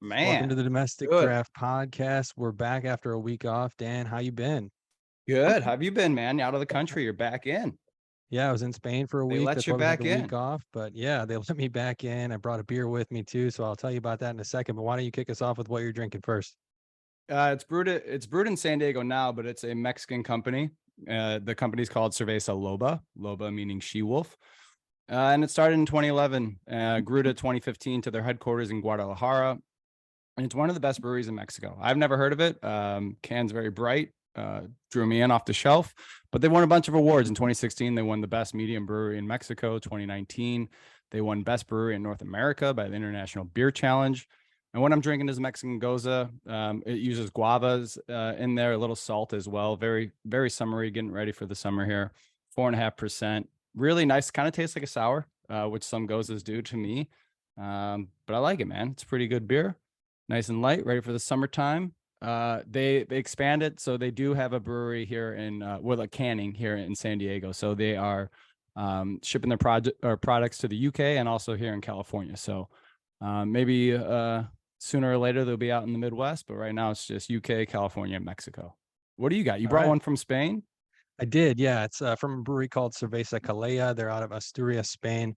Welcome Man, to the Domestic good. Draft Podcast. We're back after a week off. Dan, how you been? Good. How have you been, man? You out of the country. You're back in. Yeah, I was in Spain for a They week. let That's you why we had back the week in. off. But yeah, they let me back in. I brought a beer with me too, so I'll tell you about that in a second. But why don't you kick us off with what you're drinking first? It's brewed in San Diego now, but it's a Mexican company. The company's called Cerveza Loba, Loba meaning she wolf. And it started in 2011, grew to 2015 to their headquarters in Guadalajara. And it's one of the best breweries in Mexico. I've never heard of it. Can's very bright, drew me in off the shelf, but they won a bunch of awards. In 2016, they won the best medium brewery in Mexico. 2019, they won best brewery in North America by the International Beer Challenge. And what I'm drinking is Mexican Goza. It uses guavas in there, a little salt as well. Very, very summery, getting ready for the summer here. 4.5%. Really nice. Kind of tastes like a sour, which some Gozas do to me. But I like it, man. It's pretty good beer. Nice and light, ready for the summertime. They expanded, so they do have a brewery here in a canning here in San Diego. So they are shipping their products to the UK and also here in California. So maybe sooner or later they'll be out in the Midwest, but right now it's just UK, California, and Mexico. What do you got? You All brought right. one from Spain? I did. Yeah, it's from a brewery called Cerveza Calella. They're out of Asturias, Spain.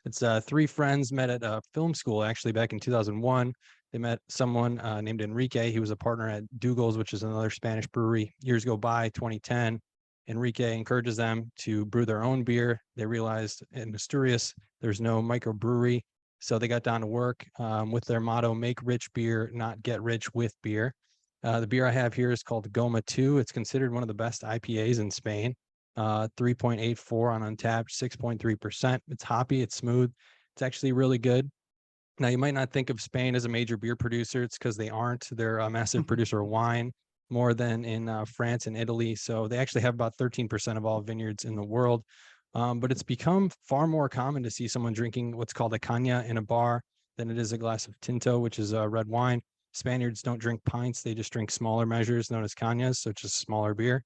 It's three friends met at film school actually back in 2001. They met someone named Enrique. He was a partner at Dougal's, which is another Spanish brewery. Years go by, 2010. Enrique encourages them to brew their own beer. They realized in Asturias there's no microbrewery, so they got down to work with their motto: "Make rich beer, not get rich with beer." The beer I have here is called Goma 2. It's considered one of the best IPAs in Spain. 3.84 on Untapped, 6.3%. It's hoppy, it's smooth. It's actually really good. Now, you might not think of Spain as a major beer producer. It's because they aren't. They're a massive producer of wine, more than in France and Italy. So they actually have about 13% of all vineyards in the world. But it's become far more common to see someone drinking what's called a caña in a bar than it is a glass of tinto, which is red wine. Spaniards don't drink pints. They just drink smaller measures known as cañas, so it's just smaller beer.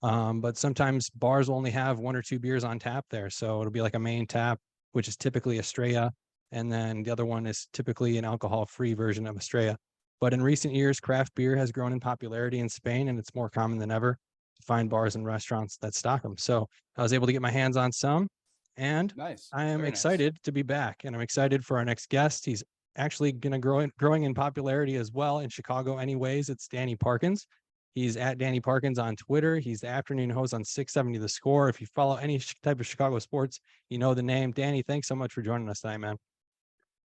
But sometimes bars will only have one or two beers on tap there. So it'll be like a main tap, which is typically Estrella, and then the other one is typically an alcohol-free version of Estrella. But in recent years, craft beer has grown in popularity in Spain, and it's more common than ever to find bars and restaurants that stock them. So I was able to get my hands on some, and Nice. I am Very nice. excited to be back. And I'm excited for our next guest. He's actually going to growing in popularity as well in Chicago. Anyways, it's Danny Parkins. He's at Danny Parkins on Twitter. He's the afternoon host on 670 The Score. If you follow any type of Chicago sports, you know the name. Danny, thanks so much for joining us tonight, man.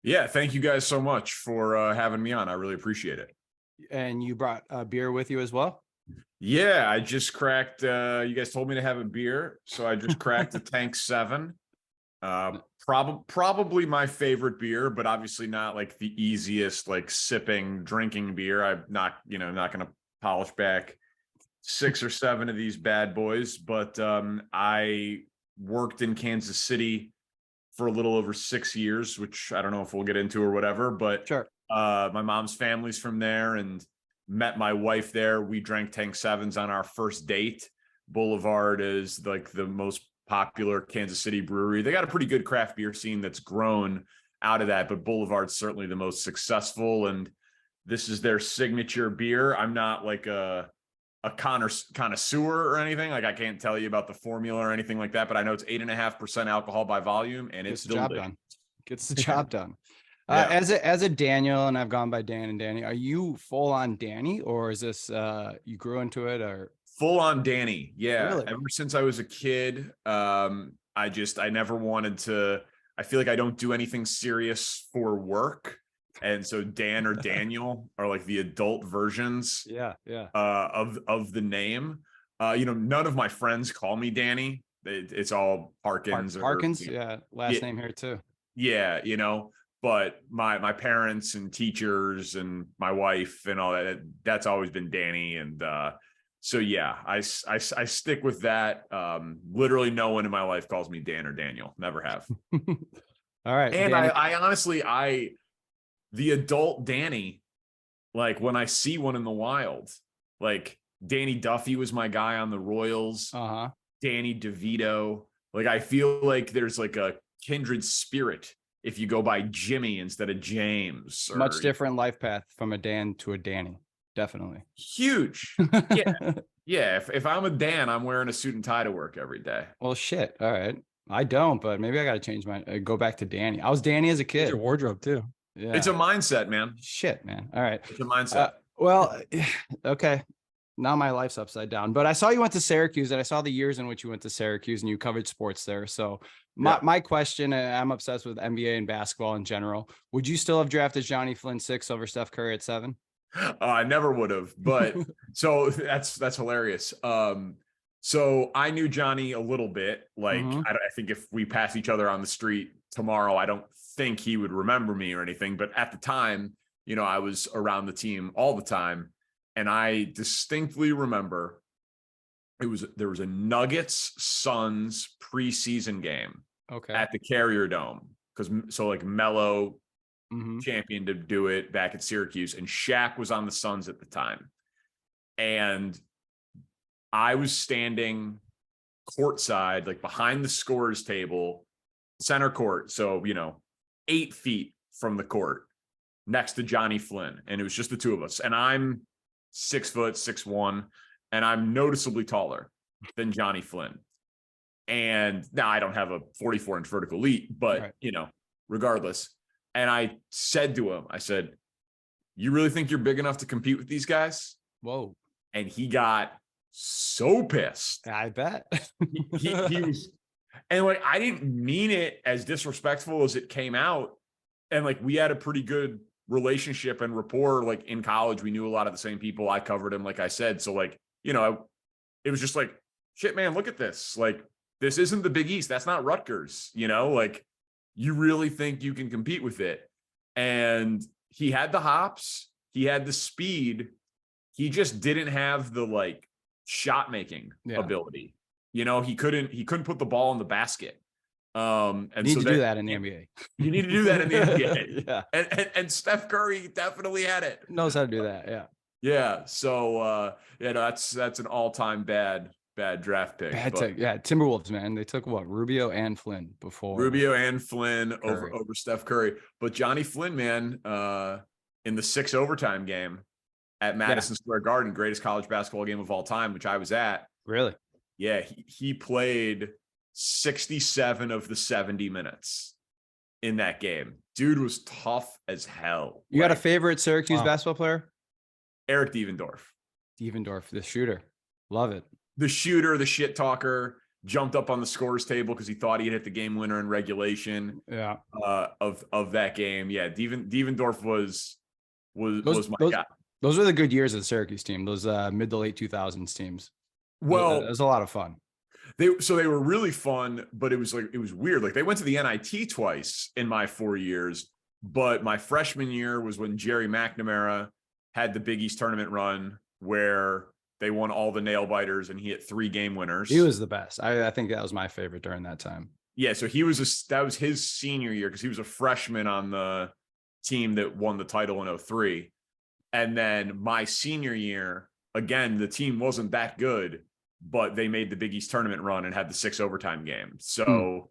Yeah, thank you guys so much for having me on. I really appreciate it. And you brought a beer with you as well? Yeah, I just cracked. You guys told me to have a beer, so I just cracked a Tank 7. Probably my favorite beer, but obviously not like the easiest like sipping drinking beer. I'm not going to polish back 6 or 7 of these bad boys, but I worked in Kansas City for a little over 6 years, which I don't know if we'll get into or whatever, but Sure. my mom's family's from there and met my wife there. We drank Tank 7s on our first date. Boulevard is like the most popular Kansas City brewery. They got a pretty good craft beer scene that's grown out of that, but Boulevard's certainly the most successful, and this is their signature beer. I'm not like a connoisseur or anything. Like I can't tell you about the formula or anything like that, but I know it's 8.5% alcohol by volume, and it's Gets the job delicious. done. Gets the job done. Yeah. As a Daniel, and I've gone by Dan and Danny, are you full on Danny, or is this you grew into it, or Full on Danny. Yeah. Really? Ever since I was a kid, I never wanted to. I feel like I don't do anything serious for work. And so Dan or Daniel are like the adult versions yeah. of the name. None of my friends call me Danny. It's all Parkins. Parkins? Yeah, last Yeah. name here too. Yeah, but my parents and teachers and my wife and all that's always been Danny. And so yeah, I stick with that. Literally no one in my life calls me Dan or Daniel. Never have. All right. And Danny, I honestly, the adult Danny, like when I see one in the wild, like Danny Duffy was my guy on the Royals. Danny DeVito. Like I feel like there's like a kindred spirit if you go by Jimmy instead of James. Or, Much different life path from a Dan to a Danny. Definitely. Huge. Yeah. Yeah. If I'm a Dan, I'm wearing a suit and tie to work every day. Well, shit. All right. I don't, but maybe I got to change my, go back to Danny. I was Danny as a Change kid. your wardrobe too. Yeah. It's a mindset, man. Shit, man. All right. It's a mindset. Well, okay. Now my life's upside down. But I saw you went to Syracuse, and I saw the years in which you went to Syracuse and you covered sports there. So my question, and I'm obsessed with NBA and basketball in general. Would you still have drafted Johnny Flynn 6 over Steph Curry at 7? I never would have, but so that's hilarious. So I knew Johnny a little bit. Like, I think if we pass each other on the street tomorrow, I don't think he would remember me or anything. But at the time, you know, I was around the team all the time, and I distinctly remember there was a Nuggets Suns preseason game at the Carrier Dome, because so like Melo champion to do it back at Syracuse, and Shaq was on the Suns at the time, and I was standing courtside, like behind the scorers table, center court, so 8 feet from the court, next to Johnny Flynn, and it was just the two of us, and I'm 6'6'1", and I'm noticeably taller than Johnny Flynn. And now I don't have a 44-inch vertical leap, but regardless. And I said to him, I said, "You really think you're big enough to compete with these guys?" Whoa. And he got so pissed. I bet. he was, and like, I didn't mean it as disrespectful as it came out. And like, we had a pretty good relationship and rapport. Like in college, we knew a lot of the same people. I covered him, like I said. So like, it was just like, shit, man, look at this. Like, this isn't the Big East. That's not Rutgers, like, you really think you can compete with it? And he had the hops, he had the speed. He just didn't have the like shot making ability. He couldn't put the ball in the basket. And you need to do that in the NBA. You need to do that in the NBA. Yeah. And Steph Curry definitely had it. Knows how to do that. Yeah. Yeah. So that's an all-time bad draft pick. Yeah, Timberwolves, man. They took what? Rubio and Flynn before. Rubio and Flynn Curry. over Steph Curry. But Johnny Flynn, man, in the 6 overtime game at Madison Square Garden, greatest college basketball game of all time, which I was at. Really? Yeah, he played 67 of the 70 minutes in that game. Dude was tough as hell. You got a favorite Syracuse basketball player? Eric Devendorf. Devendorf, the shooter. Love it. The shooter, the shit talker, jumped up on the scores table because he thought he had hit the game winner in regulation. Yeah. Of that game. Yeah, Devendorf was my guy. Those were the good years of the Syracuse team. Those mid to late 2000s teams. Well, it was a lot of fun. They were really fun, but it was weird. Like, they went to the NIT twice in my 4 years, but my freshman year was when Jerry McNamara had the Big East tournament run where they won all the nail biters and he hit 3 game winners. He was the best. I think that was my favorite during that time. Yeah, so that was his senior year because he was a freshman on the team that won the title in 2003. And then my senior year, again, the team wasn't that good, but they made the Big East tournament run and had the 6 overtime game. So,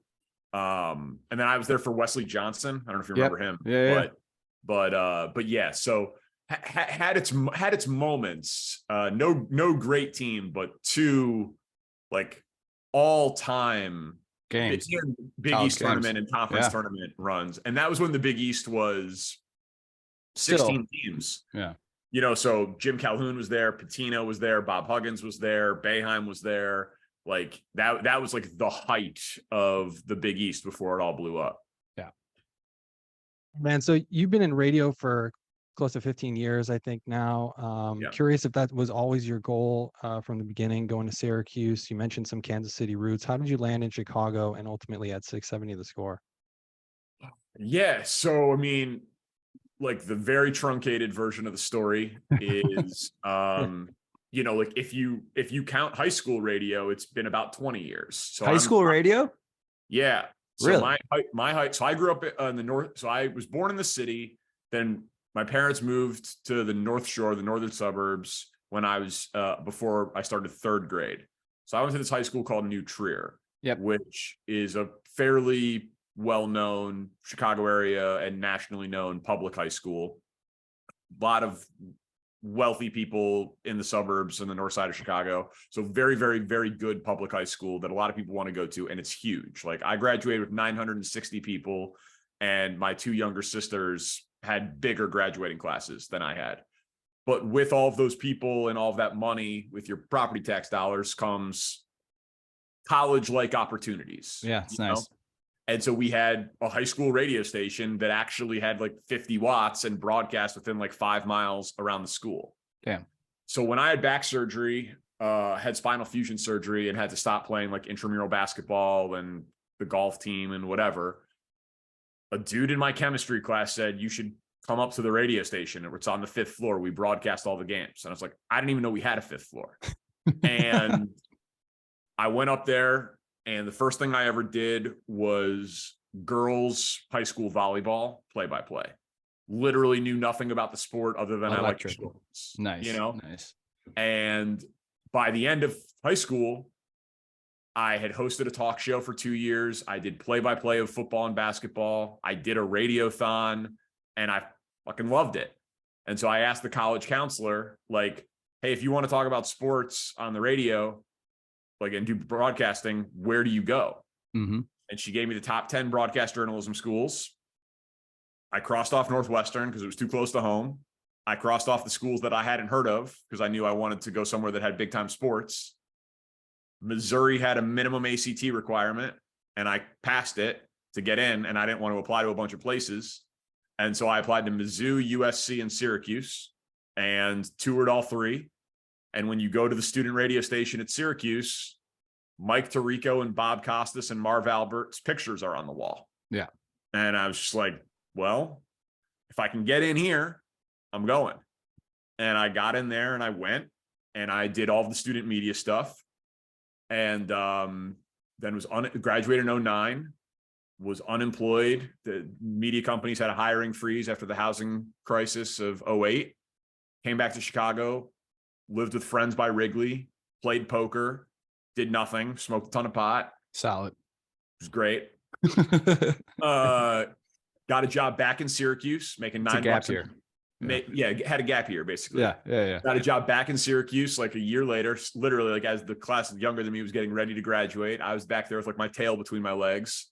and then I was there for Wesley Johnson. I don't know if you remember him. Yeah. But yeah, so had its moments. No great team, but 2 like all-time games, Big East tournament and conference tournament runs. And that was when the Big East was 16 teams. Yeah. So Jim Calhoun was there, Pitino was there, Bob Huggins was there, Boeheim was there. Like that was like the height of the Big East before it all blew up. Yeah. Man, so you've been in radio for close to 15 years, I think now. Curious if that was always your goal from the beginning, going to Syracuse. You mentioned some Kansas City roots. How did you land in Chicago and ultimately at 670 The Score? Yeah. So, I mean, like the very truncated version of the story is, like if you count high school radio, it's been about 20 years. So high school radio? Yeah. So really? my height. So I grew up in the North. So I was born in the city. Then my parents moved to the North Shore, the northern suburbs, when I was before I started 3rd grade. So I went to this high school called New Trier, which is a fairly well-known Chicago area and nationally known public high school. A lot of wealthy people in the suburbs and the north side of Chicago. So very, very, very good public high school that a lot of people want to go to. And it's huge. Like I graduated with 960 people, and my two younger sisters had bigger graduating classes than I had. But with all of those people and all of that money, with your property tax dollars comes college-like opportunities. Yeah, it's nice. And so we had a high school radio station that actually had like 50 watts and broadcast within like 5 miles around the school. Damn. So when I had back surgery, had spinal fusion surgery, and had to stop playing like intramural basketball and the golf team and whatever, a dude in my chemistry class said, you should come up to the radio station. It's on the 5th floor. We broadcast all the games. And I was like, I didn't even know we had a 5th floor. And I went up there, and the first thing I ever did was girls high school volleyball play-by-play. Literally knew nothing about the sport other than I like the sports. Nice. You know? Nice. And by the end of high school, I had hosted a talk show for 2 years. I did play-by-play of football and basketball. I did a radiothon, and I fucking loved it. And so I asked the college counselor, like, hey, if you want to talk about sports on the radio, like, and do broadcasting, where do you go? Mm-hmm. And she gave me the top 10 broadcast journalism schools. I crossed off Northwestern because it was too close to home. I crossed off the schools that I hadn't heard of because I knew I wanted to go somewhere that had big time sports. Missouri had a minimum ACT requirement, and I passed it to get in, and I didn't want to apply to a bunch of places. And so I applied to Mizzou, USC, and Syracuse, and toured all three. And when you go to the student radio station at Syracuse, Mike Tirico and Bob Costas and Marv Albert's pictures are on the wall. Yeah. And I was just like, well, if I can get in here, I'm going. And I got in there, and I went, and I did all of the student media stuff. And then graduated in 2009, was unemployed. The media companies had a hiring freeze after the housing crisis of 2008. Came back to Chicago, lived with friends by Wrigley, played poker, did nothing, smoked a ton of pot. Solid. It was great. Got a job back in Syracuse, making $9 year. Had a gap year basically. Yeah. Got a job back in Syracuse like a year later, literally like as the class younger than me was getting ready to graduate. I was back there with like my tail between my legs,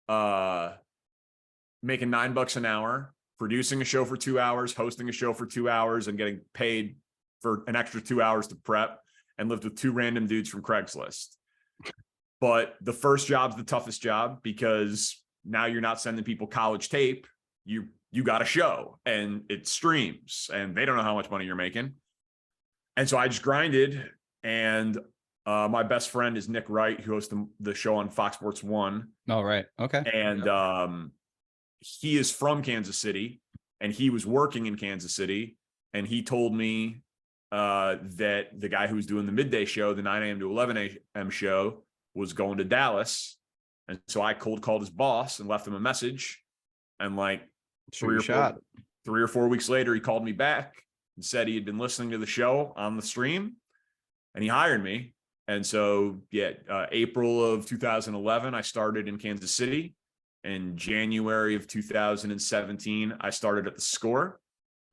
making $9 an hour, producing a show for 2 hours, hosting a show for 2 hours, and getting paid for an extra 2 hours to prep, and lived with 2 random dudes from Craigslist. But the first job's the toughest job because now you're not sending people college tape. You got a show, and it streams, and they don't know how much money you're making. And so I just grinded. And my best friend is Nick Wright, who hosts the show on Fox Sports 1. Oh, right. Okay. And he is from Kansas City, and he was working in Kansas City. And he told me that the guy who was doing the midday show, the 9 a.m. to 11 a.m. show, was going to Dallas. And so I cold called his boss and left him a message. And like 3 or 4 weeks later, he called me back and said he had been listening to the show on the stream, and he hired me. And so, April of 2011, I started in Kansas City. In January of 2017, I started at the Score.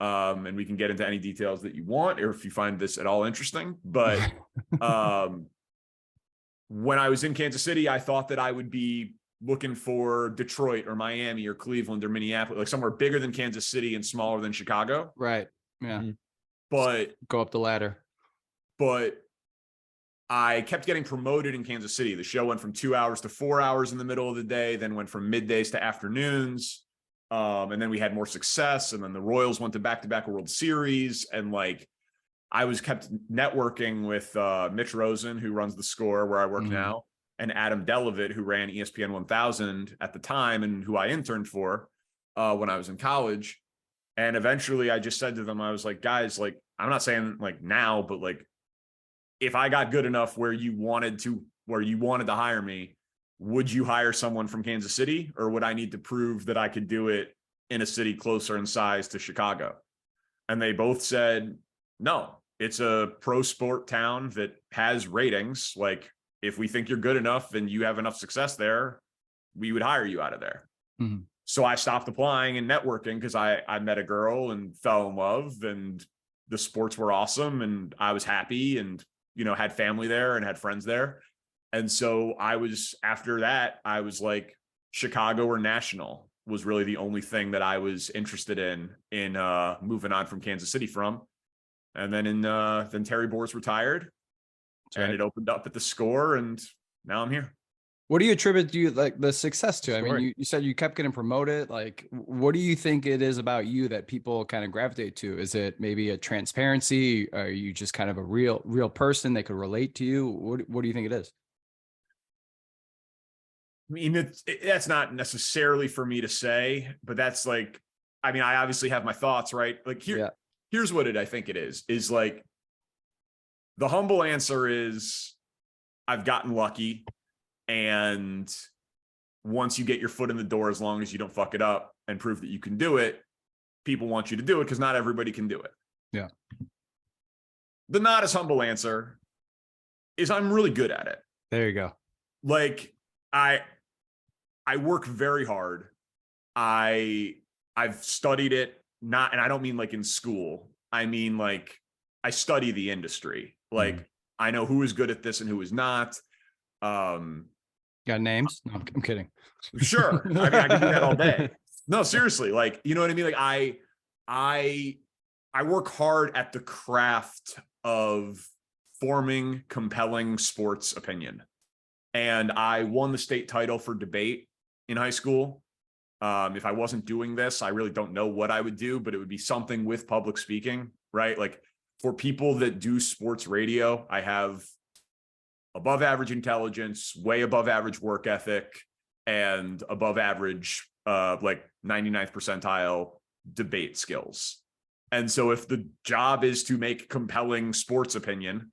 And we can get into any details that you want, or if you find this at all interesting. But when I was in Kansas City, I thought that I would be looking for Detroit or Miami or Cleveland or Minneapolis, like somewhere bigger than Kansas City and smaller than Chicago. Right. Yeah. But go up the ladder. But I kept getting promoted in Kansas City. The show went from 2 hours to 4 hours in the middle of the day, then went from middays to afternoons. And then we had more success. And then the Royals went to back-to-back World Series. And like, I was kept networking with Mitch Rosen, who runs the Score where I work now, and Adam Delavitt, who ran ESPN 1000 at the time and who I interned for when I was in college. And eventually I just said to them, I was like, guys, like, I'm not saying like now, but like, if I got good enough where you wanted to hire me, would you hire someone from Kansas City, or would I need to prove that I could do it in a city closer in size to Chicago? And they both said, no, it's a pro sport town that has ratings. Like, if we think you're good enough and you have enough success there, we would hire you out of there. Mhm. So I stopped applying and networking because I met a girl and fell in love, and the sports were awesome, and I was happy, and had family there and had friends there. And so after that, I was like, Chicago or national was really the only thing that I was interested in moving on from Kansas City from. And then then Terry Boers retired, and it opened up at the Score, and now I'm here. What do you attribute the success to? I mean, Story. you said you kept getting promoted. Like, what do you think it is about you that people kind of gravitate to? Is it maybe a transparency? Are you just kind of a real person they could relate to you? What do you think it is? I mean, that's not necessarily for me to say, but that's like, I mean, I obviously have my thoughts, right? Like here's what I think it is like, the humble answer is I've gotten lucky. And once you get your foot in the door, as long as you don't fuck it up and prove that you can do it, people want you to do it, because not everybody can do it. Yeah. The not as humble answer is I'm really good at it. There you go. Like I work very hard. I've studied it, and I don't mean like in school. I mean like I study the industry. Like I know who is good at this and who is not. Got names? No, I'm kidding. Sure. I mean, I can do that all day. No, seriously. Like, you know what I mean? Like I work hard at the craft of forming compelling sports opinion. And I won the state title for debate in high school. If I wasn't doing this, I really don't know what I would do, but it would be something with public speaking, right? Like for people that do sports radio, I have above average intelligence, way above average work ethic, and above average, like 99th percentile debate skills. And so if the job is to make compelling sports opinion,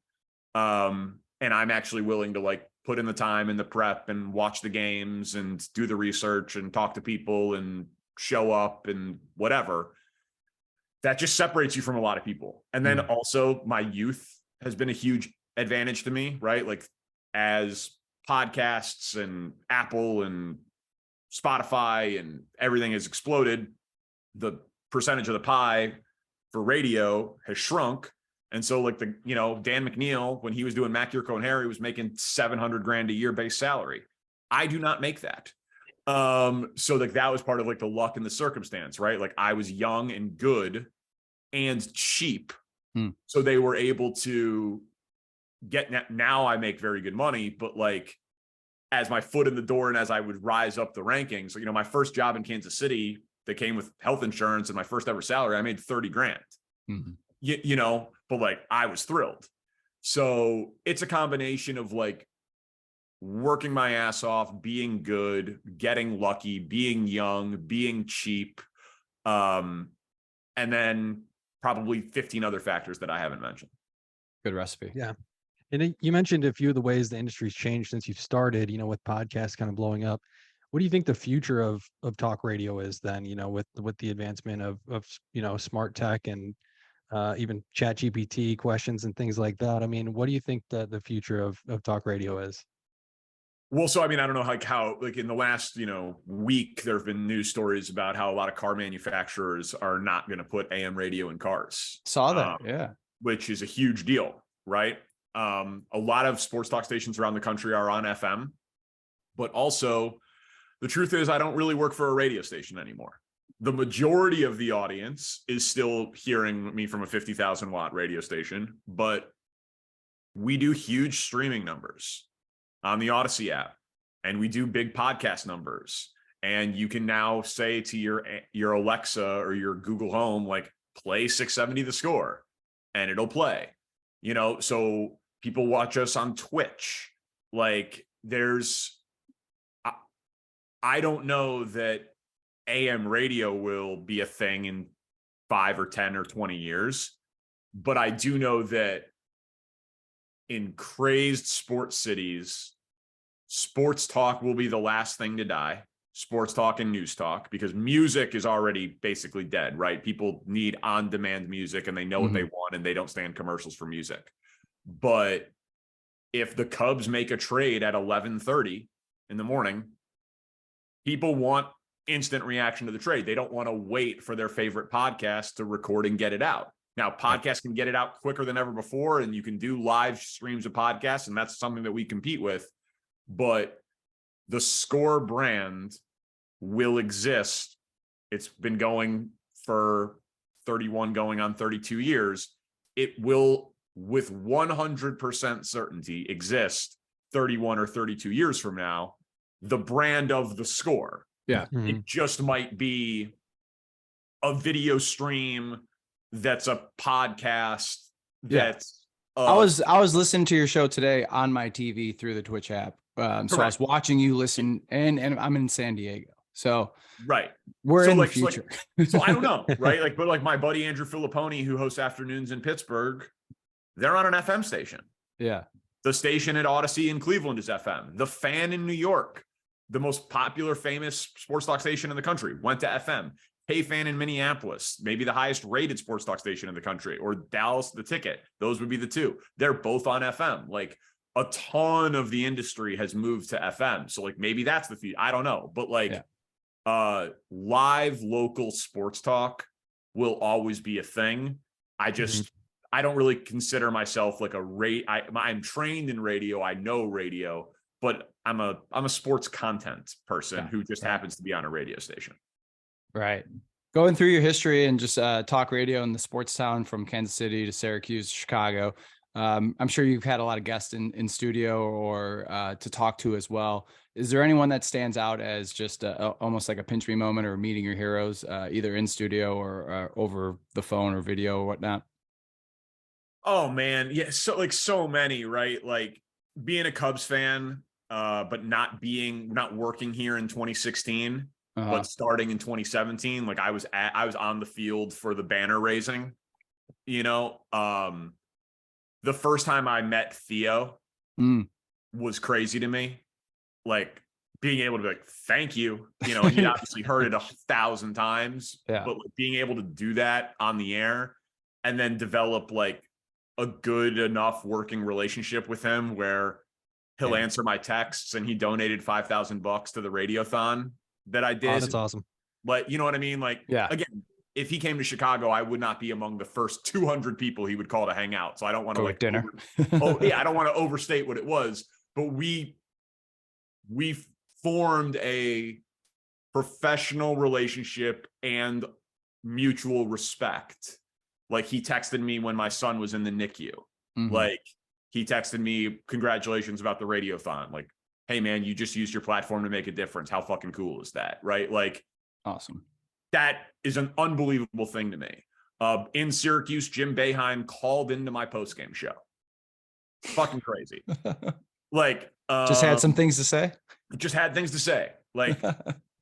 and I'm actually willing to like put in the time and the prep and watch the games and do the research and talk to people and show up and whatever, that just separates you from a lot of people. And then also my youth has been a huge advantage to me, right? Like as podcasts and Apple and Spotify and everything has exploded, the percentage of the pie for radio has shrunk. And so like Dan McNeil, when he was doing Mac Yurko and Harry, was making $700,000 a year base salary. I do not make that. So like that was part of like the luck and the circumstance, right? Like I was young and good and cheap. So they were able to now I make very good money, but like as my foot in the door and as I would rise up the rankings, so, my first job in Kansas City that came with health insurance and my first ever salary, I made $30,000, but like I was thrilled. So it's a combination of like working my ass off, being good, getting lucky, being young, being cheap, and then probably 15 other factors that I haven't mentioned. Good recipe. Yeah. And you mentioned a few of the ways the industry's changed since you've started, with podcasts kind of blowing up. What do you think the future of talk radio is then, with the advancement of smart tech and even chat GPT questions and things like that? I mean, what do you think the future of talk radio is? Well, so I mean, I don't know how in the last week there have been news stories about how a lot of car manufacturers are not going to put AM radio in cars. Saw that, yeah. Which is a huge deal, right? A lot of sports talk stations around the country are on FM, but also the truth is I don't really work for a radio station anymore. The majority of the audience is still hearing me from a 50,000 watt radio station, but we do huge streaming numbers on the Odyssey app, and we do big podcast numbers. And you can now say to your Alexa or your Google Home, like, play 670 The Score, and it'll play. So people watch us on Twitch. Like I don't know that AM radio will be a thing in 5 or 10 or 20 years, but I do know that in crazed sports cities, sports talk will be the last thing to die. Sports talk and news talk, because music is already basically dead, right? People need on-demand music and they know what they want and they don't stand commercials for music. But if the Cubs make a trade at 11:30 in the morning, people want instant reaction to the trade. They don't want to wait for their favorite podcast to record and get it out. Now, podcasts can get it out quicker than ever before, and you can do live streams of podcasts, and that's something that we compete with. But the Score brand will exist. It's been going for 31, going on 32 years. It will, with 100% certainty, exist 31 or 32 years from now. The brand of the Score. Yeah. It just might be a video stream that's a podcast that's I was listening to your show today on my TV through the Twitch app. So I was watching you listen, and I'm in San Diego. So right. We're so in like, the future. So I don't know, right? Like, but like my buddy Andrew Filipponi, who hosts afternoons in Pittsburgh, they're on an FM station. Yeah. The station at Odyssey in Cleveland is FM. The Fan in New York, the most popular, famous sports talk station in the country, went to FM. K-Fan in Minneapolis, maybe the highest rated sports talk station in the country, or Dallas, The Ticket. Those would be the two. They're both on FM. Like a ton of the industry has moved to FM. So like maybe that's the feed. I don't know. But like live local sports talk will always be a thing. I just I don't really consider myself like I'm trained in radio. I know radio, but I'm a sports content person who just happens to be on a radio station. Right. Going through your history and just talk radio in the sports town from Kansas City to Syracuse, Chicago. I'm sure you've had a lot of guests in studio or to talk to as well. Is there anyone that stands out as just almost like a pinch me moment or meeting your heroes, either in studio or over the phone or video or whatnot? Oh man. Yeah. So many, right? Like being a Cubs fan, but not working here in 2016. But starting in 2017, like I was on the field for the banner raising, the first time I met Theo was crazy to me. Like being able to be like, thank you, and he obviously heard it 1,000 times, but like being able to do that on the air and then develop like a good enough working relationship with him where he'll answer my texts, and he donated $5,000 to the Radiothon that I did. Oh, that's awesome. Like, you know what I mean? Like, again, if he came to Chicago, I would not be among the first 200 people he would call to hang out. So I don't want to like dinner. I don't want to overstate what it was, but we formed a professional relationship and mutual respect. Like he texted me when my son was in the NICU. Like he texted me, congratulations about the Radiothon. Like, hey man, you just used your platform to make a difference. How fucking cool is that? Right? Like, awesome. That is an unbelievable thing to me. In Syracuse, Jim Boeheim called into my postgame show. Fucking crazy. Like, just had some things to say. Just had things to say. Like,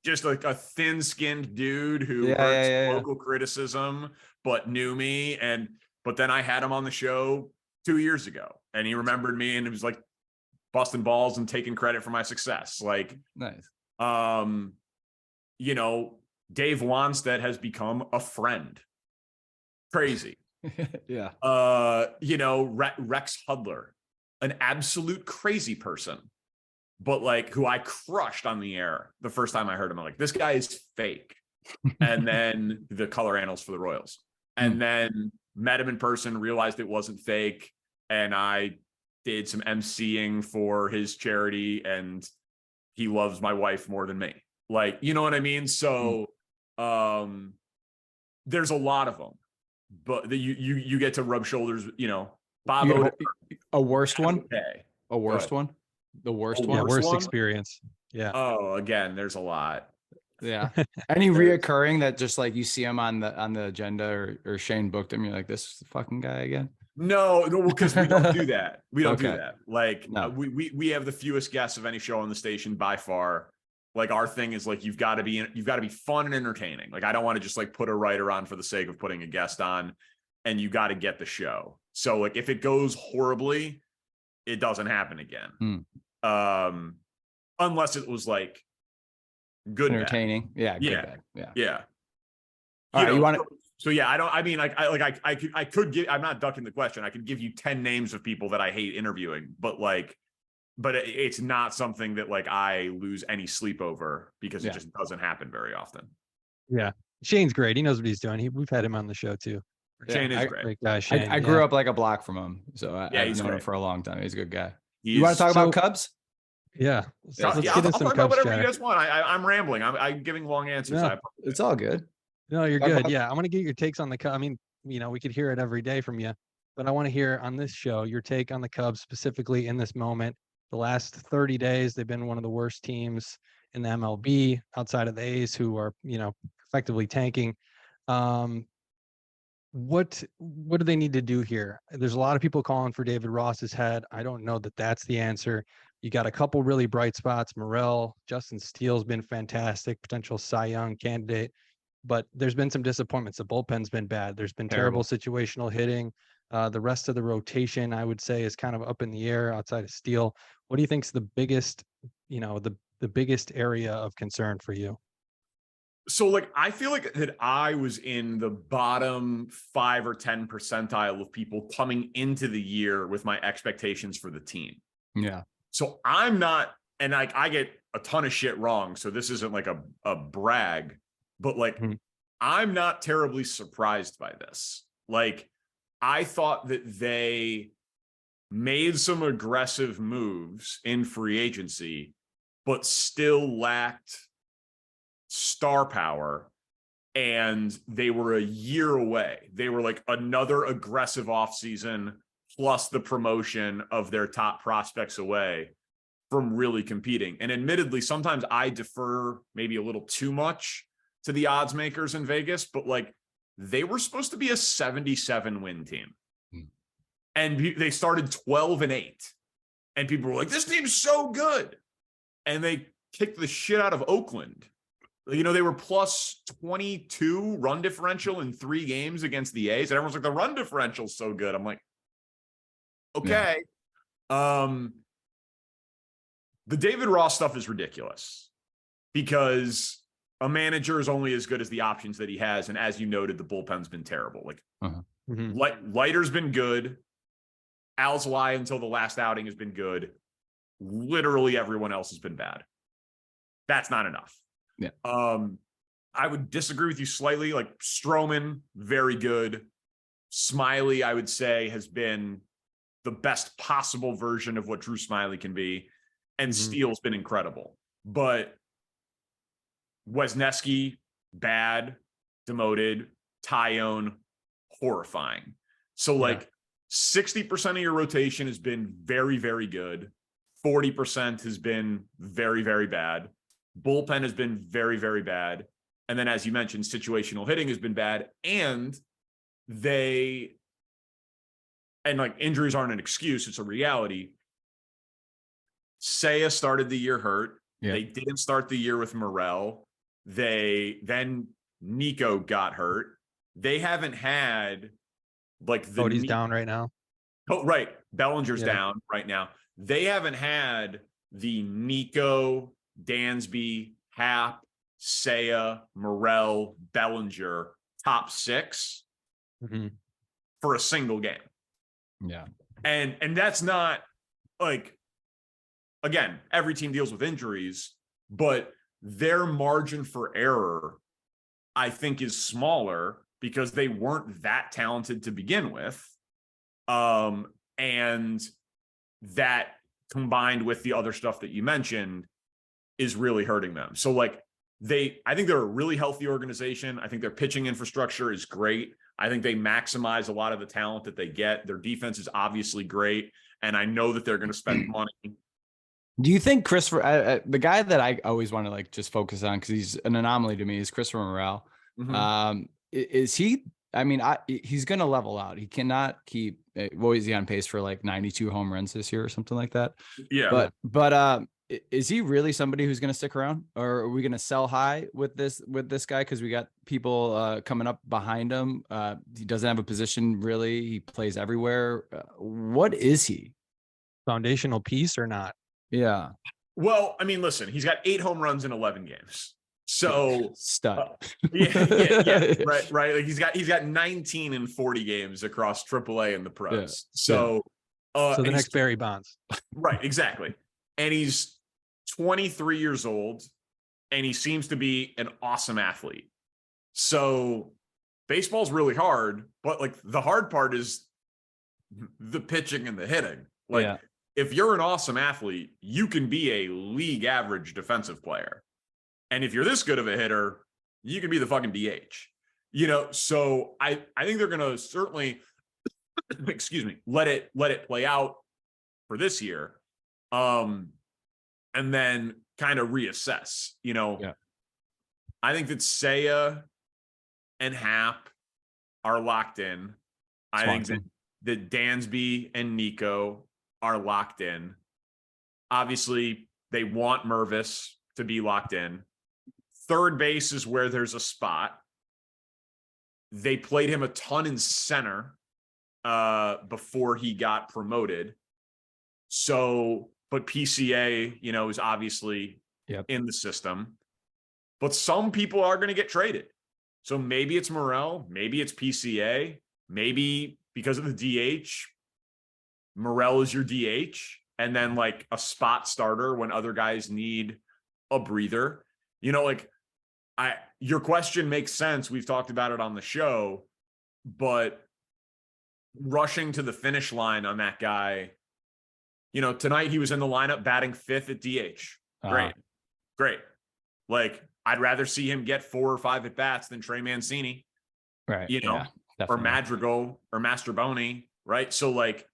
just like a thin-skinned dude who heard local criticism, but knew me. But then I had him on the show 2 years ago, and he remembered me, and it was like, busting balls and taking credit for my success. Like, nice. Dave Wanstead has become a friend. Crazy. Yeah. Rex Hudler, an absolute crazy person, but like who I crushed on the air the first time I heard him. I'm like, this guy is fake. And then the color analyst for the Royals, and then met him in person, realized it wasn't fake. And I did some emceeing for his charity, and he loves my wife more than me. Like, you know what I mean? So, there's a lot of them, but you get to rub shoulders, Bob Oden, a worst one. Okay. A worst one. The worst one. Worst experience. Yeah. Oh, again, there's a lot. Yeah. Any reoccurring that just like you see him on the agenda or Shane booked him, you're like, this is the fucking guy again? No, because we don't do that. We don't do that. Like, no. we have the fewest guests of any show on the station by far. Like, our thing is like, you've got to be fun and entertaining. Like, I don't want to just like put a writer on for the sake of putting a guest on, and you got to get the show. So like, if it goes horribly, it doesn't happen again. Unless it was like good, entertaining. Bad. Yeah. Yeah. All right, you want to. So yeah, I could give, I'm not ducking the question. I could give you 10 names of people that I hate interviewing, but like, but it's not something that like I lose any sleep over because it just doesn't happen very often. Yeah. Shane's great. He knows what he's doing. We've had him on the show too. Shane is great. Great guy, Shane. I grew up like a block from him, so I've he's known him great. for a long time. He's a good guy. He's, You want to talk about Cubs? Yeah. I'll Let's get talk into some about Cubs whatever chatter. you guys want. I'm rambling. I'm giving long answers. No, It's all good. No, you're Talk good. about- Yeah. I want to get your takes on the Cubs. I mean, we could hear it every day from you, but I want to hear on this show your take on the Cubs specifically in this moment. The last 30 days, they've been one of the worst teams in the MLB outside of the A's, who are, effectively tanking. What do they need to do here? There's a lot of people calling for David Ross's head. I don't know that that's the answer. You got a couple really bright spots. Morel, Justin Steele's been fantastic, potential Cy Young candidate, but there's been some disappointments. The bullpen's been bad. There's been terrible situational hitting. The rest of the rotation, I would say, is kind of up in the air outside of Steele. What do you think's the biggest, the biggest area of concern for you? So like, I feel like that I was in the bottom 5 or 10 percentile of people coming into the year with my expectations for the team. Yeah. So I'm not, and like, I get a ton of shit wrong. So this isn't like a brag, but like, I'm not terribly surprised by this. Like, I thought that they made some aggressive moves in free agency, but still lacked star power, and they were a year away. They were like another aggressive offseason plus the promotion of their top prospects away from really competing. And admittedly, sometimes I defer maybe a little too much to the odds makers in Vegas, but like, they were supposed to be a 77 win team. And they started 12-8. And people were like, this team's so good. And they kicked the shit out of Oakland. They were plus 22 run differential in 3 games against the A's. And everyone's like, the run differential's so good. I'm like, okay. Yeah. The David Ross stuff is ridiculous because a manager is only as good as the options that he has. And as you noted, the bullpen's been terrible. Like Leiter's been good. Alzolay until the last outing has been good. Literally everyone else has been bad. That's not enough. Yeah. I would disagree with you slightly. Like Stroman, very good. Smiley, I would say, has been the best possible version of what Drew Smiley can be. And Steele's been incredible. But Wisniewski, bad, demoted. Tyone, horrifying. So like 60% of your rotation has been very, very good. 40% has been very, very bad. Bullpen has been very, very bad. And then, as you mentioned, situational hitting has been bad. And like injuries aren't an excuse, it's a reality. Seiya started the year hurt. Yeah. They didn't start the year with Morel. Then Nico got hurt. They haven't had like the Cody's down right now. Oh, right. Bellinger's down right now. They haven't had the Nico, Dansby, Happ, Seiya, Morel, Bellinger top 6 for a single game. Yeah. And that's not like, again, every team deals with injuries, but their margin for error, I think, is smaller because they weren't that talented to begin with. And that combined with the other stuff that you mentioned is really hurting them. So like I think they're a really healthy organization. I think their pitching infrastructure is great. I think they maximize a lot of the talent that they get. Their defense is obviously great. And I know that they're going to spend money. Do you think Christopher, the guy that I always want to like just focus on, because he's an anomaly to me, is Christopher Morel. Is he, I mean, he's going to level out. He cannot keep, what is he on pace for, like 92 home runs this year or something like that? Yeah. But is he really somebody who's going to stick around, or are we going to sell high with this guy? Because we got people coming up behind him. He doesn't have a position really. He plays everywhere. What is he? Foundational piece or not? Yeah. Well, I mean, listen, he's got 8 home runs in 11 games. So stud. Yeah. Right. Like he's got 19 in 40 games across AAA and the pros. So So the and next Barry Bonds. right, exactly. And he's 23 years old, and he seems to be an awesome athlete. So baseball's really hard, but like the hard part is the pitching and the hitting. Like Yeah. if you're an awesome athlete, you can be a league average defensive player. And if you're this good of a hitter, you can be the fucking DH. So I think they're gonna certainly excuse me, let it play out for this year. And then kind of reassess. Yeah. I think that Seiya and Hap are locked in. I think that Dansby and Nico are locked in. Obviously, they want Mervis to be locked in. Third base is where there's a spot. They played him a ton in center before he got promoted. So, but PCA, is obviously in the system. But some people are going to get traded. So maybe it's Morel, maybe it's PCA, maybe because of the DH, Morel is your DH, and then like a spot starter when other guys need a breather. Your question makes sense. We've talked about it on the show, but rushing to the finish line on that guy, tonight he was in the lineup batting fifth at DH. Great. Like, I'd rather see him get 4 or 5 at bats than Trey Mancini, right? Or Madrigal or Masterboni, right? So, like,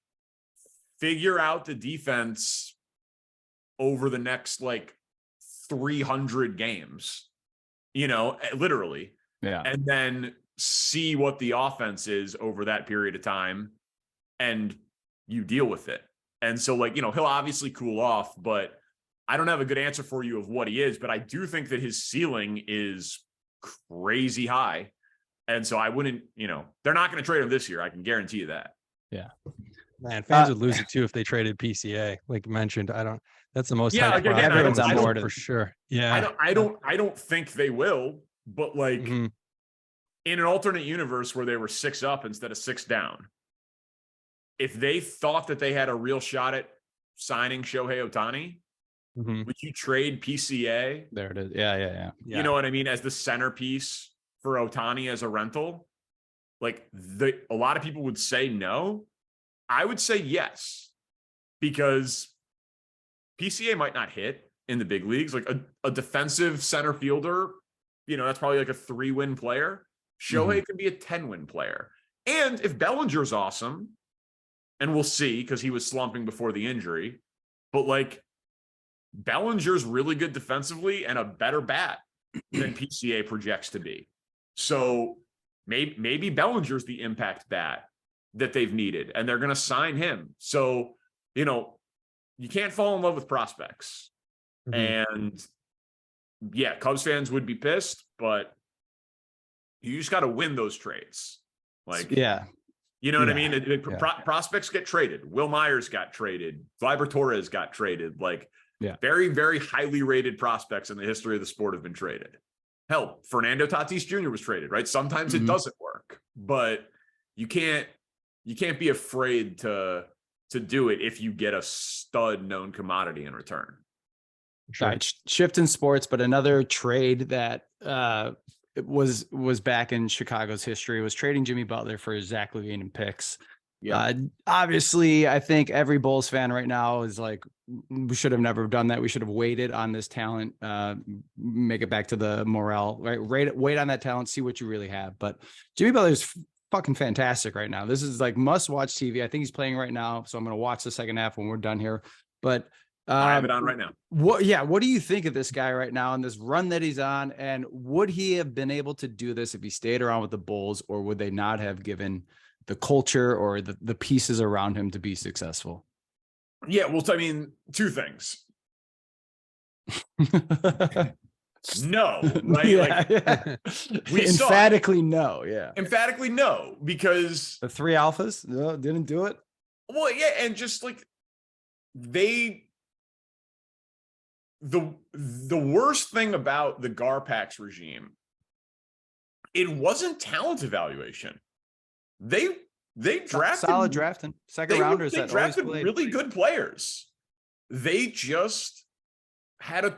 figure out the defense over the next like 300 games, literally, and then see what the offense is over that period of time, and you deal with it. And so, like, he'll obviously cool off, but I don't have a good answer for you of what he is, but I do think that his ceiling is crazy high. And so I wouldn't, they're not going to trade him this year. I can guarantee you that. Yeah. Man, fans would lose it too if they traded PCA. Like you mentioned, that's the most. Yeah, hyped again, everyone's on board for sure. Yeah. I don't think they will, but like in an alternate universe where they were 6 up instead of 6 down, if they thought that they had a real shot at signing Shohei Ohtani, would you trade PCA? There it is. Yeah. You know what I mean? As the centerpiece for Ohtani as a rental? Like a lot of people would say no. I would say yes, because PCA might not hit in the big leagues. Like a defensive center fielder, that's probably like a 3-win player. Shohei can be a 10-win player. And if Bellinger's awesome, and we'll see because he was slumping before the injury, but like Bellinger's really good defensively and a better bat than PCA projects to be. So maybe Bellinger's the impact bat that they've needed, and they're going to sign him. So, you can't fall in love with prospects. And yeah, Cubs fans would be pissed, but you just got to win those trades. Like, you know what I mean? Prospects get traded. Will Myers got traded. Gleyber Torres got traded. Like, very, very highly rated prospects in the history of the sport have been traded. Hell, Fernando Tatis Jr. was traded, right? Sometimes it doesn't work, but you can't be afraid to do it if you get a stud known commodity in return. Sure. Right, shift in sports, but another trade that was back in Chicago's history was trading Jimmy Butler for Zach LaVine and picks. Yeah. Obviously, I think every Bulls fan right now is like, we should have never done that. We should have waited on this talent, make it back to the morale, right? Wait on that talent, see what you really have. But Jimmy Butler is fucking fantastic right now. This is like must watch TV. I think he's playing right now, so I'm going to watch the second half when we're done here. But I have it on right now. What do you think of this guy right now and this run that he's on? And would he have been able to do this if he stayed around with the Bulls, or would they not have given the culture or the pieces around him to be successful? Yeah, well, I mean, 2 things. No, right? We emphatically no. Yeah. Emphatically no, because the 3 alphas didn't do it. Well, yeah. And just like the worst thing about the Garpax regime, it wasn't talent evaluation. They they drafted solid drafting second rounders they that always drafted played. really good players. They just had a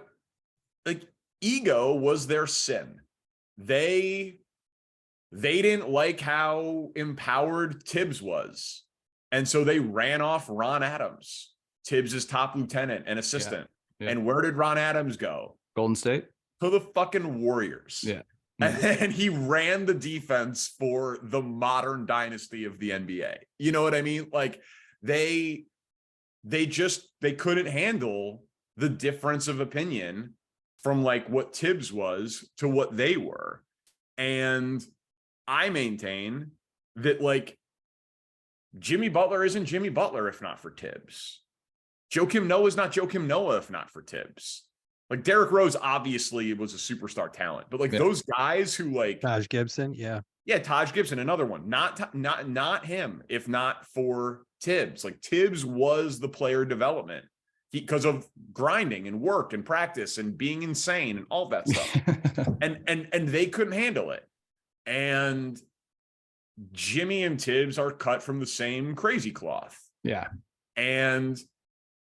like ego was their sin. They didn't like how empowered Tibbs was. And so they ran off Ron Adams, Tibbs's top lieutenant and assistant. Yeah. And where did Ron Adams go? Golden State. To the fucking Warriors. Yeah. And he ran the defense for the modern dynasty of the NBA. You know what I mean? Like they couldn't handle the difference of opinion from like what Tibbs was to what they were. And I maintain that like Jimmy Butler isn't Jimmy Butler if not for Tibbs. Joakim Noah is not Joakim Noah if not for Tibbs. Like Derrick Rose obviously was a superstar talent, but like those guys who like Taj Gibson, yeah, Taj Gibson, another one, not him if not for Tibbs. Like Tibbs was the player development because of grinding and work and practice and being insane and all that stuff, and they couldn't handle it. And Jimmy and Tibbs are cut from the same crazy cloth. Yeah. And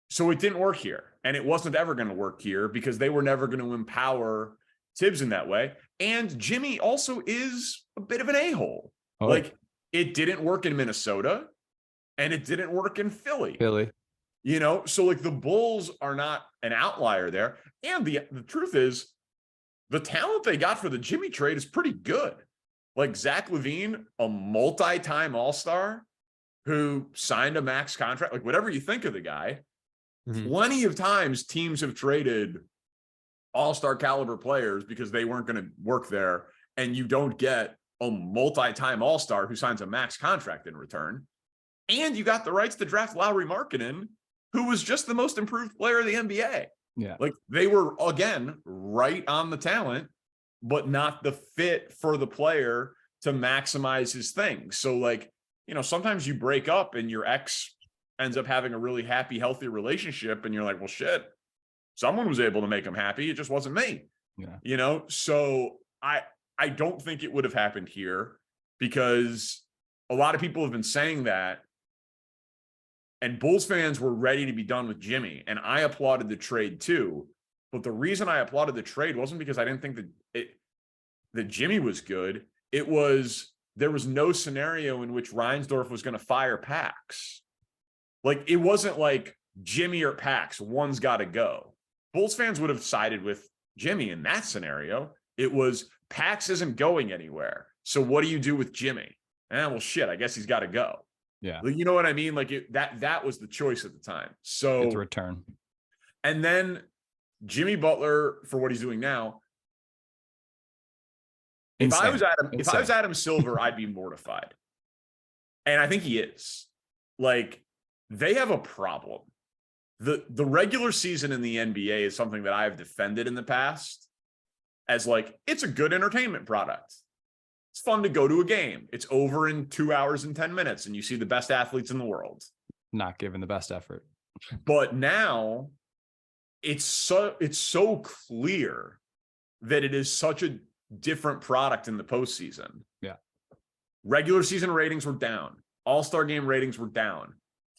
so it didn't work here. And it wasn't ever going to work here because they were never going to empower Tibbs in that way. And Jimmy also is a bit of an a-hole. Oh. Like it didn't work in Minnesota and it didn't work in Philly. You know, so like the Bulls are not an outlier there. And the truth is the talent they got for the Jimmy trade is pretty good. Like Zach LaVine, a multi-time all-star who signed a max contract, like whatever you think of the guy, plenty of times teams have traded all-star caliber players because they weren't going to work there. And you don't get a multi-time all-star who signs a max contract in return. And you got the rights to draft Lauri Markkanen, who was just the most improved player of the NBA. Yeah. Like they were, again, right on the talent, but not the fit for the player to maximize his thing. So like, you know, sometimes you break up and your ex ends up having a really happy, healthy relationship. And you're like, well, shit, someone was able to make him happy. It just wasn't me. Yeah. You know? So I don't think it would have happened here because a lot of people have been saying that. And Bulls fans were ready to be done with Jimmy. And I applauded the trade too. But the reason I applauded the trade wasn't because I didn't think that Jimmy was good. It was there was no scenario in which Reinsdorf was going to fire Pax. Like it wasn't like Jimmy or Pax, one's got to go. Bulls fans would have sided with Jimmy in that scenario. It was Pax isn't going anywhere. So what do you do with Jimmy? Well, shit, I guess he's got to go. Yeah. You know what I mean? Like that was the choice at the time. So it's a return. And then Jimmy Butler for what he's doing now. If I was Adam Silver, I'd be mortified. And I think he is. Like they have a problem. The regular season in the NBA is something that I have defended in the past as like it's a good entertainment product. It's fun to go to a game. It's over in 2 hours and 10 minutes and you see the best athletes in the world. Not giving the best effort. But now it's so clear that it is such a different product in the postseason. Yeah. Regular season ratings were down. All-Star game ratings were down.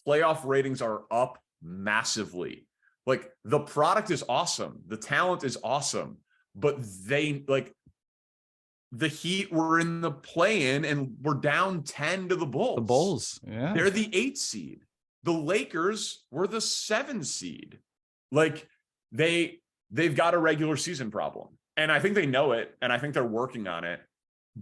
Playoff ratings are up massively. Like the product is awesome. The talent is awesome. But they like the Heat were in the play-in and were down 10 to the Bulls. The Bulls, yeah. They're the 8th seed. The Lakers were the 7th seed. Like they've got a regular season problem. And I think they know it. And I think they're working on it.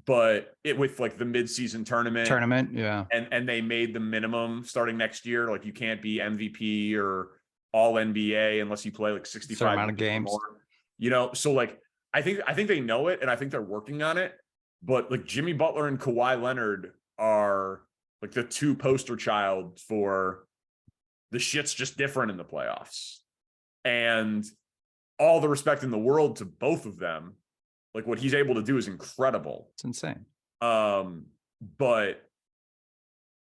But it with like the mid-season tournament. Yeah. And they made the minimum starting next year. Like you can't be MVP or all NBA unless you play like 65 amount of games. More. You know, so like I think they know it and I think they're working on it. But like Jimmy Butler and Kawhi Leonard are like the two poster child for the shit's just different in the playoffs. And all the respect in the world to both of them. Like what he's able to do is incredible. It's insane. But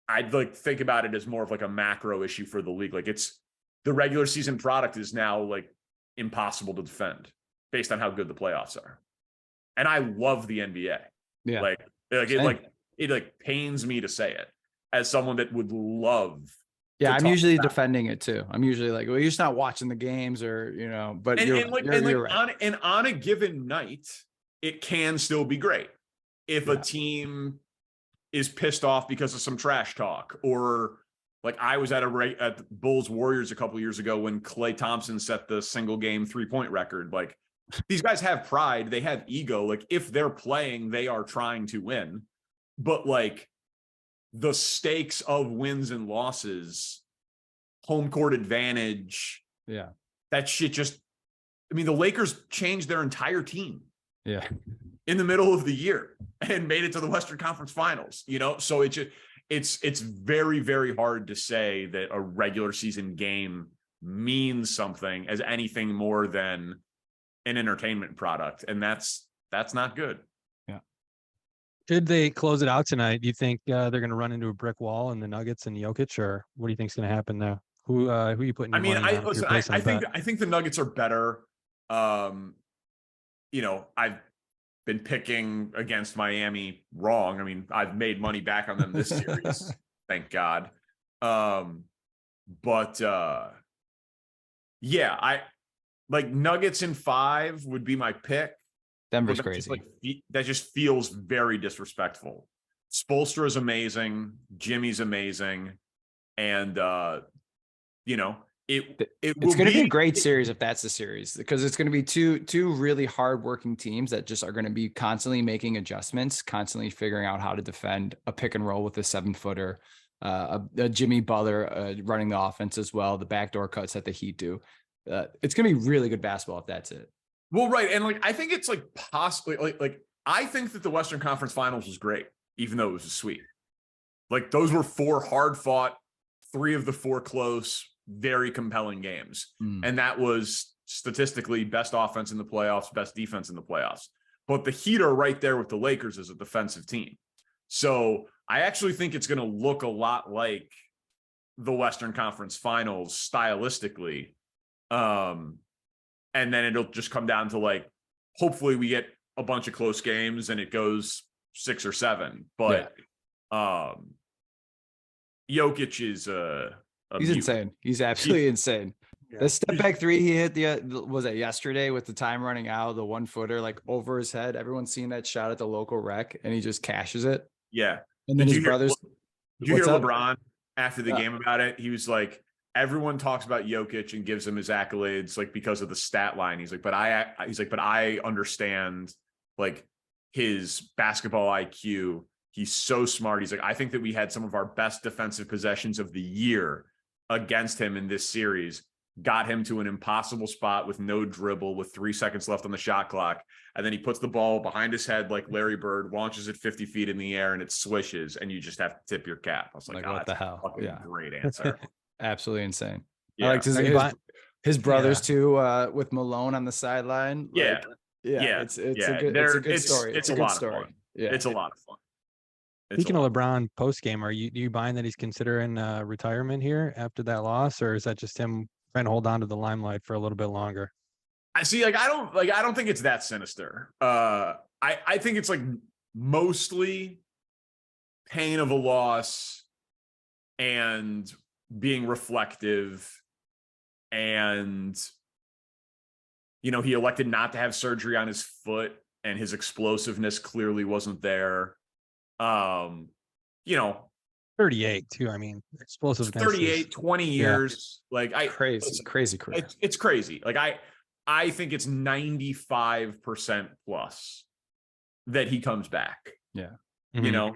I'd like think about it as more of like a macro issue for the league. Like it's the regular season product is now like impossible to defend based on how good the playoffs are. And I love the NBA. Yeah. Like it pains me to say it. as someone that would love. Yeah, to I'm talk usually about. defending it too. I'm usually like, well, you're just not watching the games, or but And, you're and like you're, and like you're right. on a given night, it can still be great if a Yeah. team is pissed off because of some trash talk, or like I was at at Bulls Warriors a couple years ago when Klay Thompson set the single game 3-point record. Like, these guys have pride, they have ego. Like, if they're playing, they are trying to win. But like, the stakes of wins and losses, home court advantage, Yeah. that shit just, I mean, the Lakers changed their entire team Yeah. in the middle of the year and made it to the Western Conference Finals, so it's very, very hard to say that a regular season game means something as anything more than an entertainment product. And that's not good. Yeah. Should they close it out tonight? Do you think they're going to run into a brick wall in the Nuggets and Jokic, or what do you think is going to happen there? Who are you putting I your mean, money on? listen, I think the Nuggets are better. I've been picking against Miami wrong. I mean, I've made money back on them this series, thank God. But yeah, I like Nuggets in 5 would be my pick. Denver's That crazy. that just feels very disrespectful. Spoelstra is amazing. Jimmy's amazing. And It's going to be a great series if that's the series, because it's going to be two really hardworking teams that just are going to be constantly making adjustments, constantly figuring out how to defend a pick and roll with a 7-footer, a Jimmy Butler running the offense as well, the backdoor cuts that the Heat do. It's going to be really good basketball if that's it. Well, right. And like, I think it's like possibly like I think that the Western Conference Finals was great, even though it was a sweep. Like, those were 4 hard fought, 3 of the 4 close, very compelling games. And that was statistically best offense in the playoffs, best defense in the playoffs. But the Heat are right there with the Lakers as a defensive team. So I actually think it's going to look a lot like the Western Conference Finals stylistically. And then it'll just come down to, like, hopefully we get a bunch of close games and it goes 6 or 7. But Jokic is he's insane. He's absolutely insane. Yeah. The step back 3 he hit was it yesterday with the time running out, the 1-footer like over his head. Everyone's seen that shot at the local rec, and he just cashes it. Yeah. And then his brothers. Did you hear LeBron after the game about it? He was like, everyone talks about Jokic and gives him his accolades, like, because of the stat line. He's like, but I understand, like, his basketball IQ. He's so smart. He's like, I think that we had some of our best defensive possessions of the year against him in this series, got him to an impossible spot with no dribble, with 3 seconds left on the shot clock. And then he puts the ball behind his head like Larry Bird, launches it 50 feet in the air, and it swishes, and you just have to tip your cap. I was like, what the hell? Yeah. Great answer. Absolutely insane. Yeah. I like his brothers too, with Malone on the sideline. Like, it's a good story. It's a good story. Yeah. It's a lot of fun. Speaking of LeBron post game, do you buying that he's considering retirement here after that loss, or is that just him trying to hold on to the limelight for a little bit longer? I see. I don't think it's that sinister. I think it's like mostly pain of a loss and being reflective, and he elected not to have surgery on his foot, and his explosiveness clearly wasn't there. 38 too. I mean, explosiveness. 38, 20 years. Yeah. Like crazy career. It's crazy. Like I think it's 95% plus that he comes back. Yeah. Mm-hmm.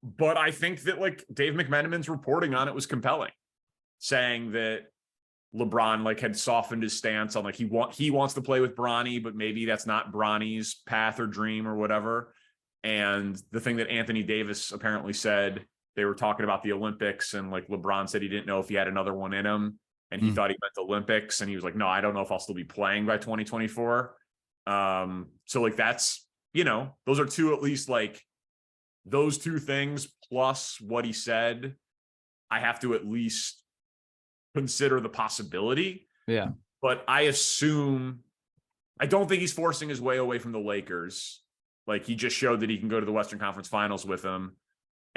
But I think that, like, Dave McMenamin's reporting on it was compelling, saying that LeBron, like, had softened his stance on, like, he wants to play with Bronny, but maybe that's not Bronny's path or dream or whatever. And the thing that Anthony Davis apparently said, they were talking about the Olympics, and, like, LeBron said he didn't know if he had another one in him, and he thought he meant Olympics, and he was like, no, I don't know if I'll still be playing by 2024. So, like, that's, those are two, at least, like, those 2 things plus what he said, I have to at least consider the possibility. Yeah. But I don't think he's forcing his way away from the Lakers. Like, he just showed that he can go to the Western Conference Finals with them.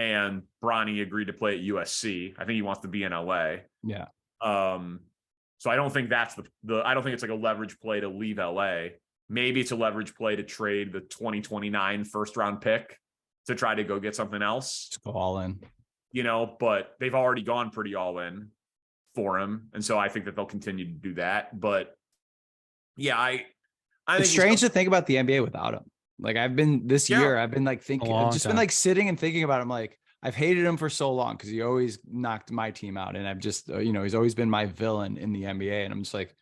and Bronny agreed to play at USC. I think he wants to be in LA. Yeah. So I don't think that's I don't think it's like a leverage play to leave LA. Maybe it's a leverage play to trade the 2029 first round pick to try to go get something else. Just go all in. But they've already gone pretty all in for him. And so I think that they'll continue to do that. But yeah, I think It's strange to think about the NBA without him. Like I've been this year, I've been like thinking, I've just been like sitting and thinking about him. Like I've hated him for so long because he always knocked my team out. And I've just, he's always been my villain in the NBA. And I'm just like,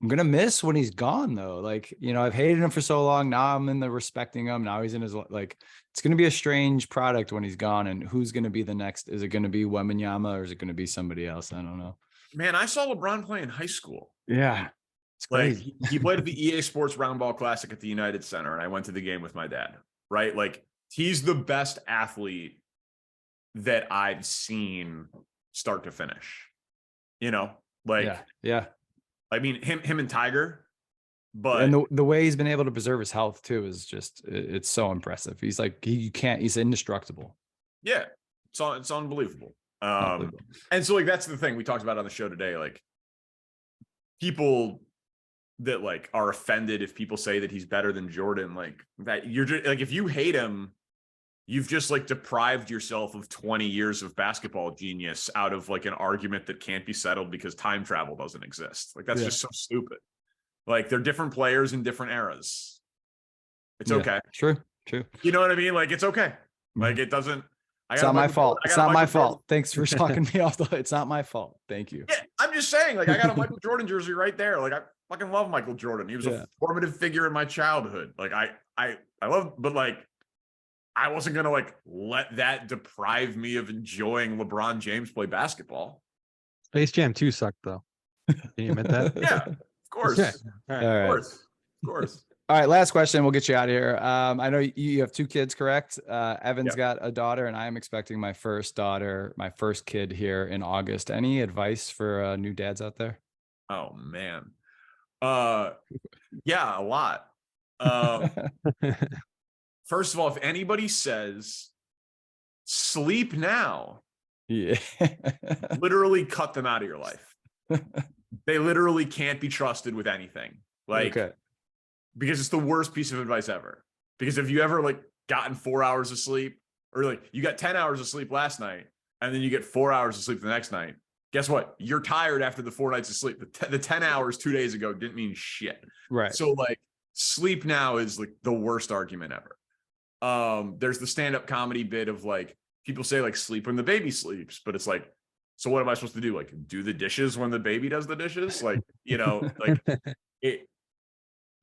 I'm going to miss when he's gone though. Like, I've hated him for so long. Now I'm in the respecting him. Now he's in his, like, it's going to be a strange product when he's gone. And who's going to be the next? Is it going to be Wembanyama or is it going to be somebody else? I don't know. Man, I saw LeBron play in high school. Yeah. It's crazy. Like he played at the EA Sports Roundball Classic at the United Center. And I went to the game with my dad, right? Like he's the best athlete that I've seen start to finish, yeah. I mean, him and Tiger, but and the way he's been able to preserve his health too is just, it's so impressive. He's like, he's indestructible. Yeah, it's unbelievable. And so like, that's the thing we talked about on the show today. Like people that like are offended if people say that he's better than Jordan, like that you're just like, if you hate him, you've just like deprived yourself of 20 years of basketball genius out of like an argument that can't be settled because time travel doesn't exist. Like that's just so stupid. Like they're different players in different eras. It's okay. True. You know what I mean? Like it's okay. Like it doesn't. It's not my fault. It's not my fault. Thanks for talking me off. It's not my fault. Thank you. Yeah, I'm just saying. Like I got a Michael Jordan jersey right there. Like I fucking love Michael Jordan. He was a formative figure in my childhood. Like I love, but like I wasn't gonna like let that deprive me of enjoying LeBron James play basketball. Space Jam 2 sucked though. Can you admit that? Yeah, of course. Okay. All right. Of course. All right, last question. We'll get you out of here. I know you have 2 kids, correct? Evan's got a daughter, and I am expecting my first kid here in August. Any advice for new dads out there? Oh man, yeah, a lot. First of all, if anybody says sleep now, literally cut them out of your life. They literally can't be trusted with anything. Like, because it's the worst piece of advice ever. Because if you ever like gotten 4 hours of sleep, or like you got 10 hours of sleep last night, and then you get 4 hours of sleep the next night, guess what? You're tired after the 4 nights of sleep. The 10 hours 2 days ago didn't mean shit. Right. So like sleep now is like the worst argument ever. There's the stand-up comedy bit of like people say like sleep when the baby sleeps, but it's like, so what am I supposed to do? Like do the dishes when the baby does the dishes? Like, like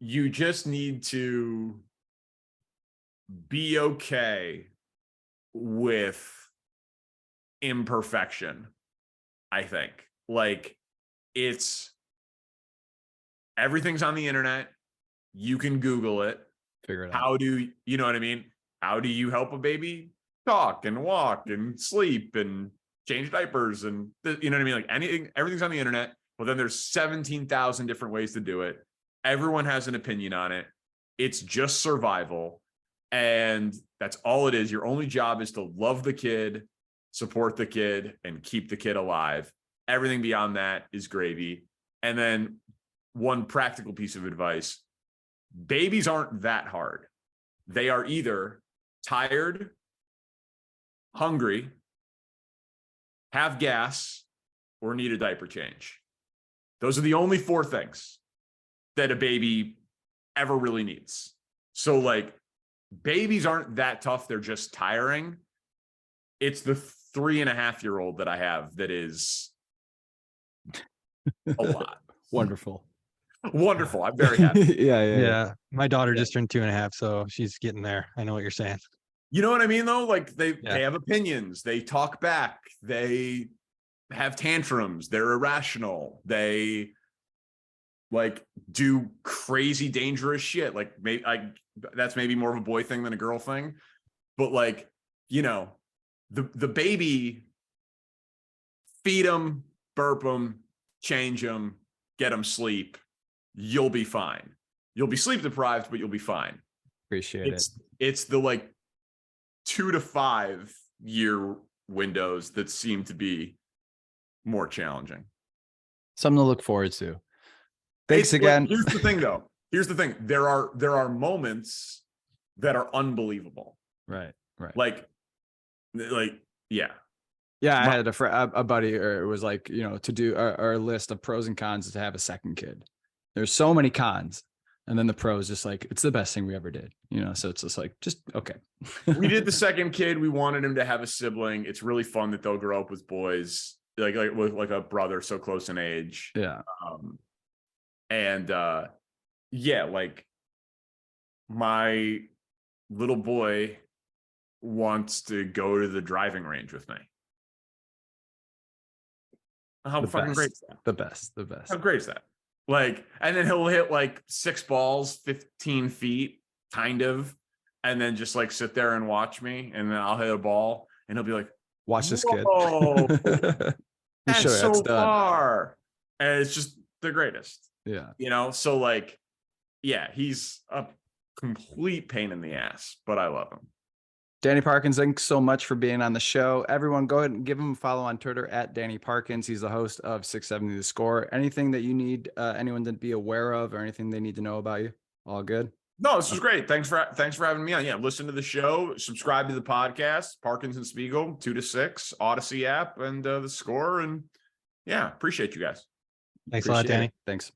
you just need to be okay with imperfection. I think like everything's on the internet. You can Google it. Figure it out. How do you know what I mean? How do you help a baby talk and walk and sleep and change diapers and you know what I mean? Like everything's on the internet. Well, then there's 17,000 different ways to do it. Everyone has an opinion on it. It's just survival. And that's all it is. Your only job is to love the kid, support the kid, and keep the kid alive. Everything beyond that is gravy. And then one practical piece of advice: babies aren't that hard. They are either tired, hungry, have gas, or need a diaper change. Those are the only 4 things that a baby ever really needs. So like babies aren't that tough. They're just tiring. It's the 3.5-year-old that I have that is a lot. Wonderful. I'm very happy. Yeah. My daughter just turned 2.5, so she's getting there. I know what you're saying. You know what I mean, though? Like they have opinions. They talk back. They have tantrums. They're irrational. They like do crazy, dangerous shit. Like maybe that's maybe more of a boy thing than a girl thing. But like, the baby, feed them, burp them, change them, get them sleep. You'll be fine. You'll be sleep deprived, but you'll be fine. Appreciate it. It's the like 2 to 5 year windows that seem to be more challenging. Something to look forward to. Thanks Like, again. here's the thing, though. Here's the thing. There are moments that are unbelievable. Right. Like, yeah. Yeah, I had a buddy, or it was like, to do our list of pros and cons to have a second kid. There's so many cons, and then the pros, just like, it's the best thing we ever did. So it's just like, just okay. We did the second kid. We wanted him to have a sibling. It's really fun that they'll grow up with boys, like with like a brother so close in age. Yeah. Yeah, like my little boy wants to go to the driving range with me. How fucking great is that? The best. How great is that? Like, and then he'll hit like 6 balls, 15 feet, kind of, and then just like sit there and watch me, and then I'll hit a ball, and he'll be like, "Watch this kid." That's sure so far, and it's just the greatest. Yeah. So like, yeah, he's a complete pain in the ass, but I love him. Danny Parkins, thanks so much for being on the show. Everyone, go ahead and give him a follow on Twitter at Danny Parkins. He's the host of 670 The Score. Anything that you need anyone to be aware of, or anything they need to know about you? All good? No, this was great. Thanks for having me on. Yeah, listen to the show, subscribe to the podcast, Parkins and Spiegel, 2 to 6, Odyssey app, and The Score. And yeah, appreciate you guys. Thanks a lot, Danny. Thanks.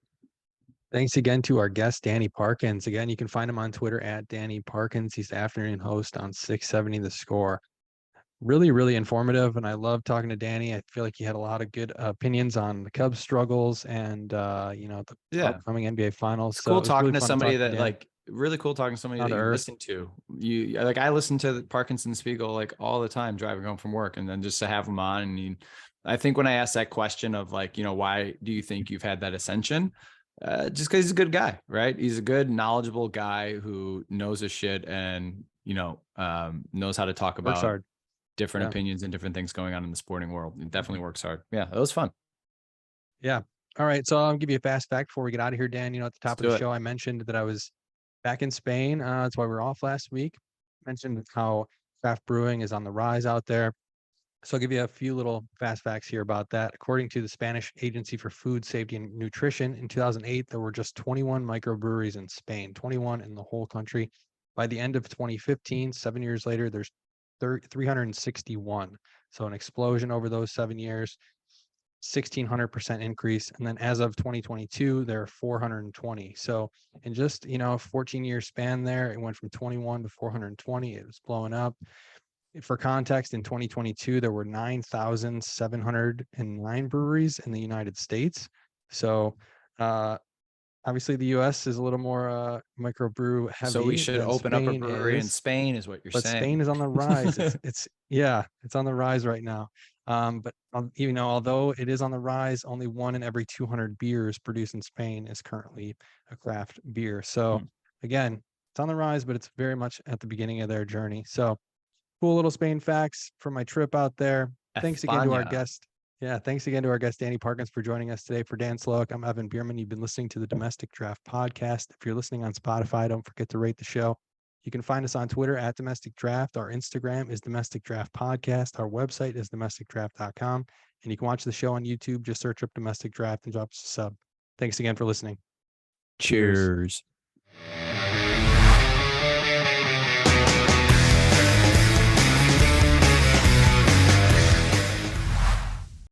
Thanks again to our guest, Danny Parkins. Again, you can find him on Twitter at Danny Parkins. He's the afternoon host on 670 The Score. Really, really informative. And I love talking to Danny. I feel like he had a lot of good opinions on the Cubs struggles and, the upcoming NBA finals. It's cool talking really to somebody to that really cool talking to somebody that you listen to. I listen to Parkinson Spiegel like all the time driving home from work, and then just to have him on. And I think when I asked that question of like, why do you think you've had that ascension? Just because he's a good guy, right? He's a good, knowledgeable guy who knows his shit and, knows how to talk about different opinions and different things going on in the sporting world. It definitely works hard. Yeah, that was fun. Yeah. All right. So I'll give you a fast fact before we get out of here, Dan. At the top of the show, I mentioned that I was back in Spain. That's why we were off last week. Mentioned how craft brewing is on the rise out there. So I'll give you a few little fast facts here about that. According to the Spanish Agency for Food Safety and Nutrition, in 2008, there were just 21 microbreweries in Spain, 21 in the whole country. By the end of 2015, 7 years later, there's 361. So an explosion over those 7 years, 1,600% increase. And then as of 2022, there are 420. So in just, a 14-year span there, it went from 21 to 420. It was blowing up. For context, in 2022, there were 9,709 breweries in the United States. So obviously the US is a little more microbrew heavy. So we should open up a brewery in Spain is what you're saying. But Spain is on the rise. it's on the rise right now. But although it is on the rise, only 1 in every 200 beers produced in Spain is currently a craft beer. So again, it's on the rise, but it's very much at the beginning of their journey. So cool little Spain facts from my trip out there. Thanks again to our guest. Yeah, thanks again to our guest, Danny Parkins, for joining us today. For Dan Sloak, I'm Evan Bierman. You've been listening to the Domestic Draft Podcast. If you're listening on Spotify, don't forget to rate the show. You can find us on Twitter at Domestic Draft. Our Instagram is Domestic Draft Podcast. Our website is domesticdraft.com. And you can watch the show on YouTube. Just search up Domestic Draft and drop us a sub. Thanks again for listening. Cheers.